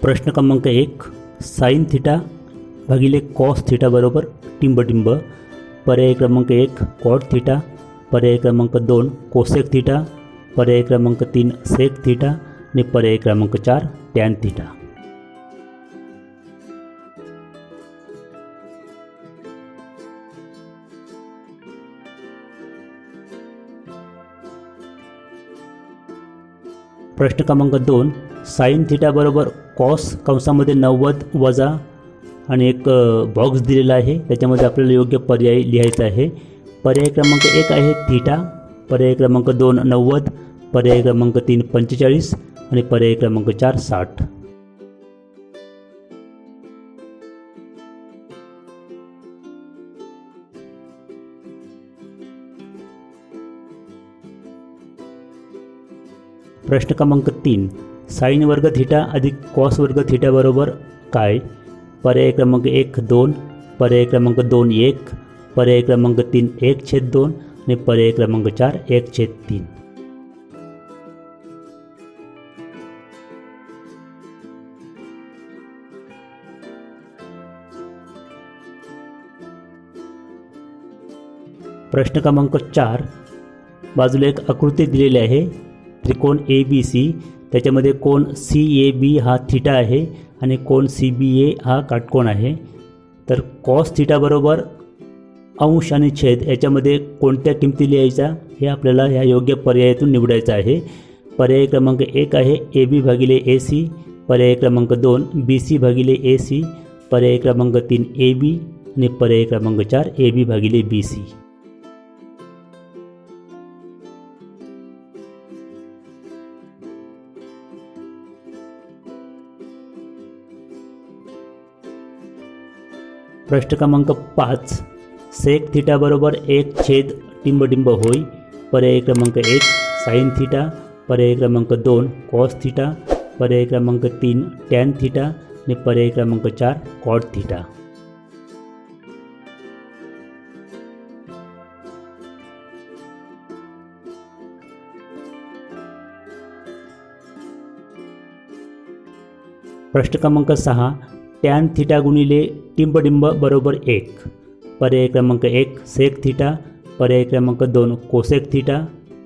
प्रश्न क्रमांक 1 sine theta भागिले कॉस थिटा बरोबर टिंबटिंब। पर्याय क्रमांक 1 कॉट थिटा, पर्याय क्रमांक 2 कोसेक थिटा, पर्याय क्रमांक 3 सेक थिटा आणि पर्याय क्रमांक 4 टॅन थिटा। प्रश्न क्रमांक 2 साइन थिटा बरोबर कॉस कंसामध्ये 90 वजा आणि एक बॉक्स दिलेला आहे, त्याच्यामध्ये आपल्याला योग्य पर्याय लिहायचा आहे। पर्याय क्रमांक 1 आहे थिटा, पर्याय क्रमांक 2 90, पर्याय क्रमांक 3 45 आणि पर्याय क्रमांक 4 60। प्रश्न क्रमांक 3 साइन वर्ग थिटा अधिक कॉस वर्ग थिटा बरोबर काय? पर्याय क्रमांक 1 2, पर्याय क्रमांक 2 1, पर्याय क्रमांक 3 1/2 आणि पर्याय क्रमांक 4 1/3। प्रश्न क्रमांक 4 बाजूला एक आकृती दिलेली आहे, त्रिकोण ABC, त्याच्यामध्ये कोण CAB हा थिटा आहे आणि कोण CBA हा काटकोण आहे। तर कॉस थिटा बरोबर अंश आणि छेद याच्यामध्ये कोणत्या किमती लिहायच्या हे आपल्याला ह्या योग्य पर्यायातून निवडायचं आहे। पर्याय क्रमांक 1 आहे AB भागिले AC, पर्याय क्रमांक 2 BC भागिले AC, पर्याय क्रमांक 3 AB आणि पर्याय क्रमांक 4 AB भागिले BC। प्रश्न क्रमांक 5 सेक थिटा बरोबर 1 टिंबटिंब होय। पर्याय क्रमांक 1 साइन थिटा, पर्याय क्रमांक 2 कॉस थिटा, पर्याय क्रमांक 3 टॅन थिटा आणि पर्याय क्रमांक 4 कॉट थिटा। प्रश्न क्रमांक 6 टॅन थिटा गुणिले टिंबटिंब बरोबर 1। पर्याय क्रमांक 1 सेक थिटा, पर्याय क्रमांक 2 कोसेक थिटा,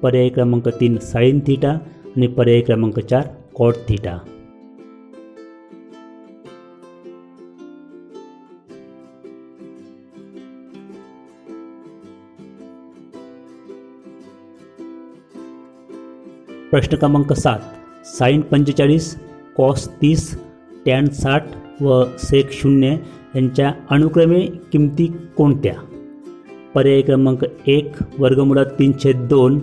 पर्याय क्रमांक 3 साइन थिटा आणि पर्याय क्रमांक 4 कॉट थिटा। प्रश्न क्रमांक 7 साइन 45, कॉस 30, टॅन 60 व सेक 0 यांच्या अनुक्रमे किमती कोणत्या? पर्याय क्रमांक 1 वर्गमुळात 3/2,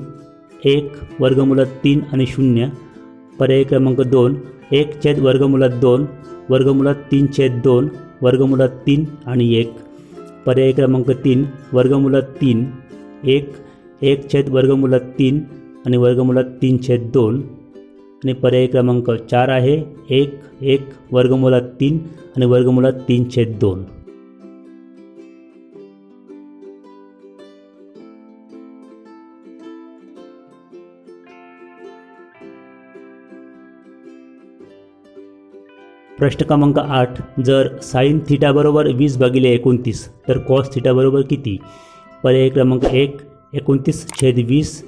1 वर्गमुळात 3 आणि 0, पर्याय क्रमांक 2 1 वर्गमुळात 2, वर्गमुळात 3/2, वर्गमुळात 3 आणि 1, पर्याय क्रमांक 3 वर्गमुळात 3, 1 वर्गमुळात 3 आणि वर्गमुळात 3/2 आणि पर्याय क्रमांक 4 आहे 1 वर्गमुळात 3 आणि वर्गमुळात 3/2। प्रश्न क्रमांक 8 जर साइन थिटा बरोबर 20 भागिले 29 तर कॉस थिटा बरोबर किती? पर्याय क्रमांक 1 29/20,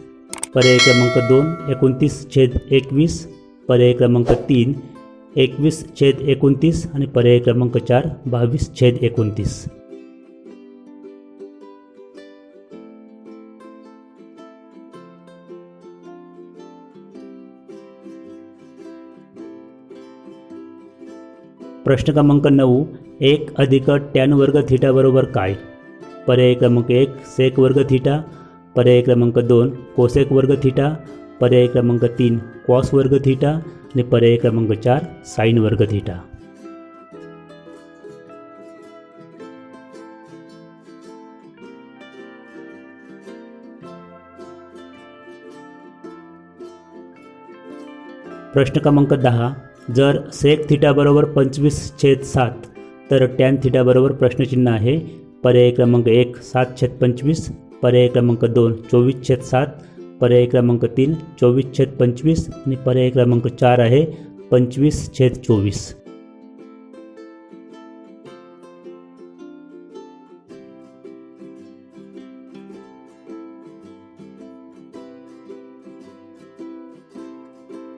पर्याय क्रमांक 2 29/21, पर्याय क्रमांक 3 21/29 आणि पर्याय क्रमांक 4 22/29। प्रश्न क्रमांक 9 1 अधिक टॅन वर्ग थिटा बरोबर काय? पर्याय क्रमांक 1 सेक वर्ग थिटा, पर्याय क्रमांक 2 कोसेक वर्ग थिटा, पर्याय क्रमांक 3 कॉस वर्ग थिटा आणि पर्याय क्रमांक 4 साइन वर्ग थिटा। प्रश्न क्रमांक 10 जर सेक थिटा बरोबर 25/7 तर टॅन थिटा बरोबर प्रश्नचिन्ह आहे। पर्याय क्रमांक 1 7/25, पर्याय क्रमांक 2 24/7, पर्याय क्रमांक 3 24/25 आणि पर्याय क्रमांक 4 आहे 25/24।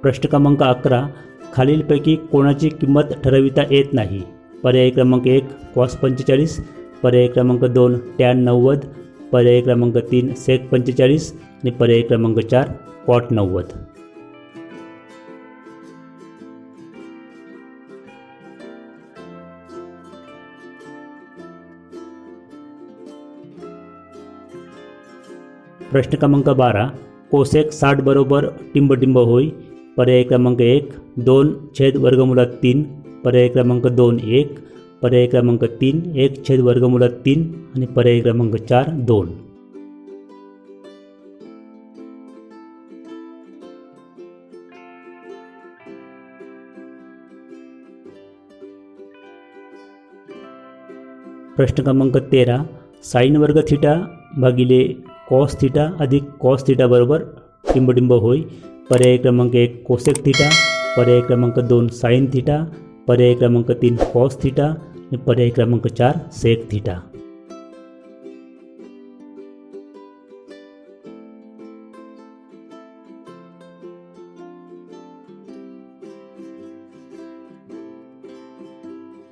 प्रश्न क्रमांक 11. खालीलपैकी कोणाची किंमत ठरविता येत नाही? पर्याय क्रमांक 1 कॉस 45, पर्याय क्रमांक 2 टॅन 90, पर्याय क्रमांक 3 सेक 45 आणि पर्याय क्रमांक 4 कॉट 90. प्रश्न क्रमांक 12. कोसेक 60 बरोबर टिंबटिंब होय. पर्याय क्रमांक 1 2/3, पर्याय क्रमांक 2 1, पर्याय क्रमांक 3 1/3 आणि पर्याय क्रमांक 4 2. प्रश्न क्रमांक 13. साइन वर्ग थिटा भागिले कॉस थिटा अधिक कॉस थिटा बरोबर टिंबटिंब होय. पर्याय क्रमांक 1 कोसेक थिटा, पर्याय क्रमांक 2 साइन थिटा, पर्याय क्रमांक 3 कॉस थिटा आणि पर्याय क्रमांक 4 सेक थिटा.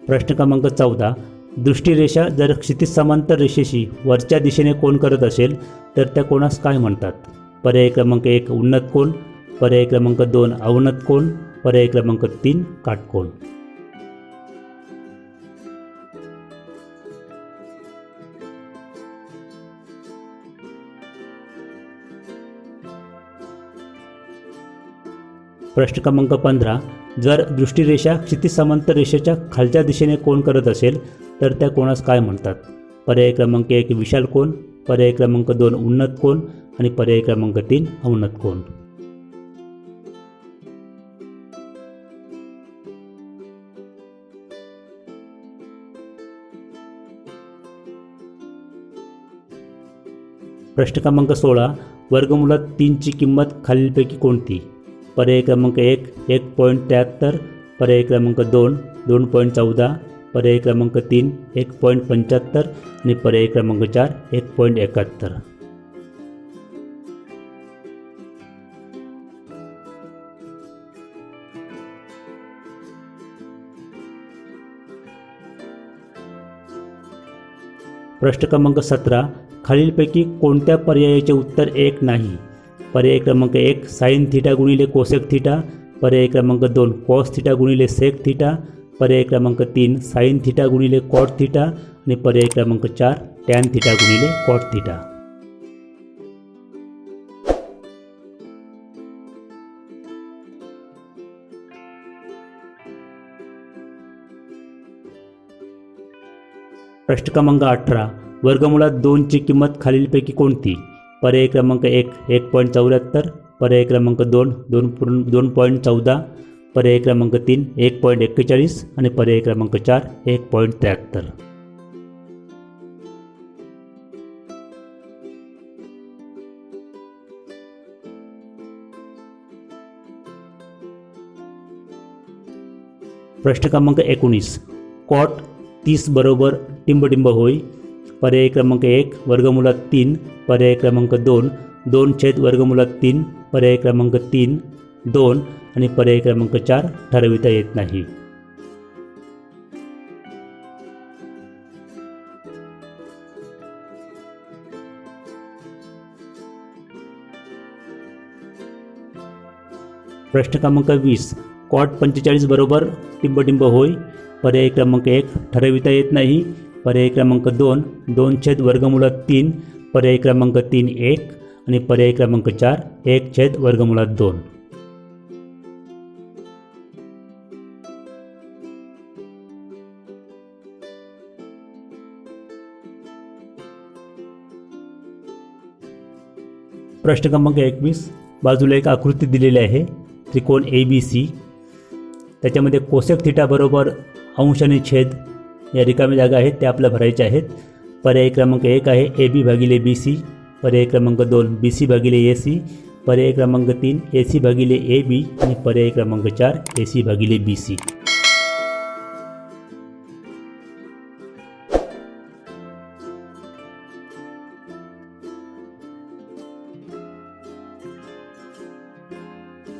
प्रश्न क्रमांक 14. दृष्टिरेषा जर क्षितिज समांतर रेषेशी वरच्या दिशेने कोन करत असेल तर त्या कोनास काय म्हणतात? पर्याय क्रमांक 1 उन्नत कोन, पर्याय क्रमांक 2 अवनत कोन, पर्याय क्रमांक 3 काटकोन. प्रश्न क्रमांक 15. जर दृष्टिरेषा क्षितिज समांतर रेषेच्या खालच्या दिशेने कोन करत असेल तर त्या कोनास काय म्हणतात? पर्याय क्रमांक 1 विशाल कोन, पर्याय क्रमांक 2 उन्नत कोन आणि पर्याय क्रमांक 3 अवनत कोन. प्रश्न क्रमांक 16. वर्गमुळात 3 ची किंमत खालीलपैकी कोणती? पर्याय क्रमांक 1 1.73, पर्याय क्रमांक 2 2.14, पर्याय क्रमांक 3 1.75 आणि पर्याय क्रमांक 4 1.71. प्रश्न क्रमांक 17. खालीलपैकी कोणत्या पर्यायाचे उत्तर 1 नाही? पर्याय क्रमांक 1 साइन थिटा गुणिले कोसेक थिटा, पर्याय क्रमांक 2 कॉस थिटा गुणिले सेक थिटा, पर्याय क्रमांक 3 साइन थिटा गुणिले कॉट थिटा आणि पर्याय क्रमांक 4 टॅन थिटा गुणिले कॉट थिटा. प्रश्न क्रमांक 18. वर्गमुळात 2 ची किंमत खालीलपैकी कोणती? पर्याय क्रमांक 1 1.74, पर्याय क्रमांक 2 2.14, पर्याय क्रमांक 3 1.41 आणि पर्याय क्रमांक 4 1.73. प्रश्न क्रमांक 19. कॉट 30 बरोबर टिंबटिंब होय. पर्याय क्रमांक 1 वर्गमुळात 3, पर्याय क्रमांक 2 2/3, पर्याय क्रमांक 3 2 आणि पर्याय क्रमांक 4 ठरविता येत नाही. प्रश्न क्रमांक 20. कॉट 45 बरोबर टिंबटिंब होय. पर्याय क्रमांक 1 ठरविता येत नाही, पर्याय क्रमांक 2 2/3, पर्याय क्रमांक 3 1 आणि पर्याय क्रमांक 4 1/2. प्रश्न क्रमांक 21. बाजूला एक आकृती दिलेली आहे त्रिकोण ABC. त्याच्यामध्ये कोसेक थिटा बरोबर अंश आणि छेद या रिकाम्या जागा आहेत त्या आपल्या भरायच्या आहेत. पर्याय क्रमांक 1 आहे AB भागिले BC, पर्याय क्रमांक 2 BC भागिले AC, पर्याय क्रमांक 3 AC भागिले AB आणि पर्याय क्रमांक 4 AC भागिले BC.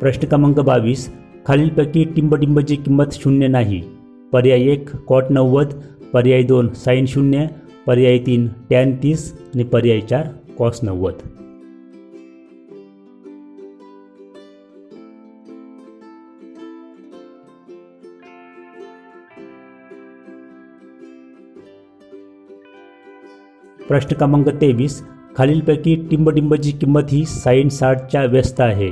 प्रश्न क्रमांक 22. खालीलपैकी टिंबटिंबची किंमत शून्य नाही. पर्याय 1 कॉट 90, पर्याय 2 साइन 0, पर्याय 3 टॅन 30 आणि पर्याय 4 कॉस 90. प्रश्न क्रमांक 23. खालीलपैकी टिंबटिंबची किंमत ही साइन 60च्या व्यस्त आहे.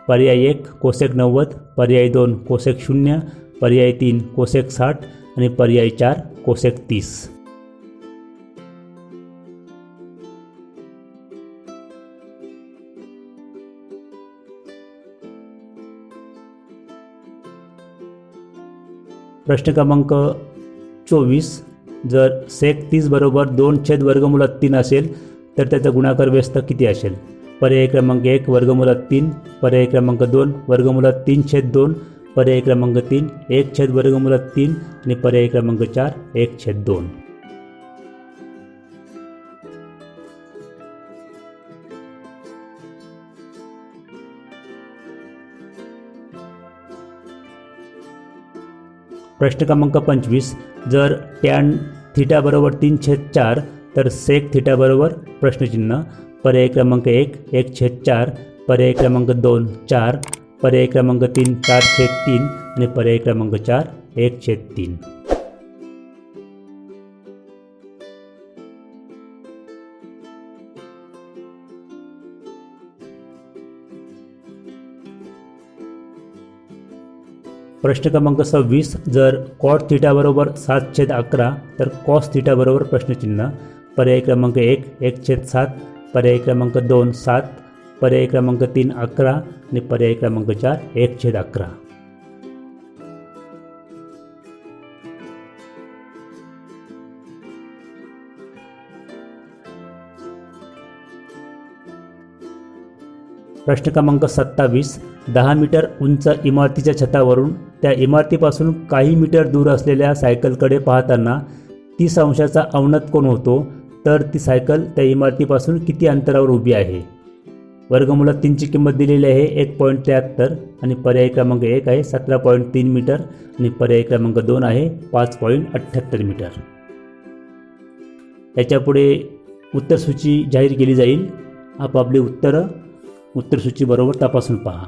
पर्याय 1 कोसेक 90, पर्याय 2 कोसेक 0, पर्याय 3 कोसेक 60 आणि पर्याय 4 कोसेक 30. प्रश्न क्रमांक 24. जर सेक 30 बरोबर 2/3 असेल तर त्याचा गुणाकार व्यस्त किती असेल? पर्याय क्रमांक 1 वर्गमुळात 3, पर्याय क्रमांक 2 वर्गमुळात 3/2, पर्याय क्रमांक 3 1/3 आणि पर्याय क्रमांक 4 1/2. प्रश्न क्रमांक 25. जर टॅन थिटा बरोबर 3/4 तर सेक थिटा बरोबर प्रश्नचिन्ह. पर्याय क्रमांक 1 1/4, पर्याय क्रमांक 2 4, पर्याय क्रमांक 3 4/3 आणि पर्याय क्रमांक 4 1/3. प्रश्न क्रमांक 26. जर कॉट थिटा बरोबर 7/11 तर कॉस थिटा बरोबर प्रश्नचिन्ह. पर्याय क्रमांक 1 1/7, पर्याय क्रमांक 2 7, पर्याय क्रमांक 3 11 आणि पर्याय क्रमांक 4 1/11. प्रश्न क्रमांक 27. 10 मीटर उंच इमारतीच्या छतावरून त्या इमारतीपासून काही मीटर दूर असलेल्या सायकलकडे पाहताना 30 अंशाचा अवनत कोन होतो तर ती सायकल त्या इमारतीपासून किती अंतरावर उभी आहे? वर्गमुळात 3ची किंमत दिलेली आहे 1.73 आणि पर्याय क्रमांक 1 आहे 17.3 मीटर आणि पर्याय क्रमांक 2 आहे 5.78 मीटर. याच्यापुढे उत्तरसूची जाहीर केली जाईल. आपापली उत्तरसूची बरोबर तपासून पहा.